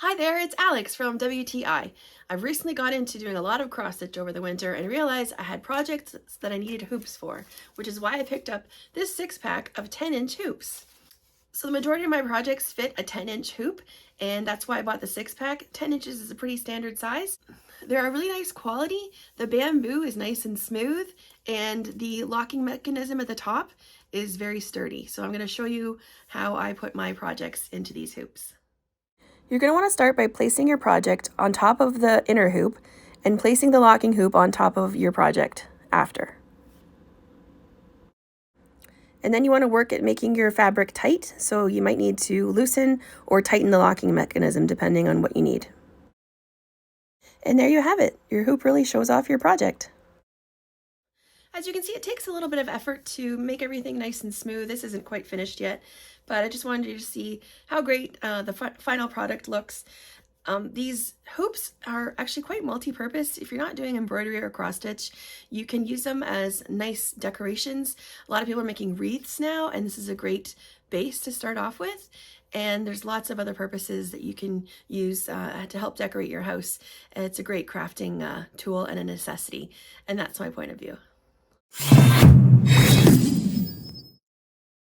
Hi there, it's Alex from WTI. I've recently got into doing a lot of cross stitch over the winter and realized I had projects that I needed hoops for, which is why I picked up this 6-pack of 10-inch hoops. So the majority of my projects fit a 10-inch hoop, and that's why I bought the 6-pack. 10 inches is a pretty standard size. They're a really nice quality. The bamboo is nice and smooth, and the locking mechanism at the top is very sturdy. So I'm going to show you how I put my projects into these hoops. You're going to want to start by placing your project on top of the inner hoop and placing the locking hoop on top of your project after. And then you want to work at making your fabric tight, so you might need to loosen or tighten the locking mechanism depending on what you need. And there you have it. Your hoop really shows off your project. As you can see, it takes a little bit of effort to make everything nice and smooth. This isn't quite finished yet, but I just wanted you to see how great the final product looks. These hoops are actually quite multi-purpose. If you're not doing embroidery or cross stitch, you can use them as nice decorations. A lot of people are making wreaths now, and this is a great base to start off with. And there's lots of other purposes that you can use to help decorate your house. It's a great crafting tool and a necessity, and that's my point of view.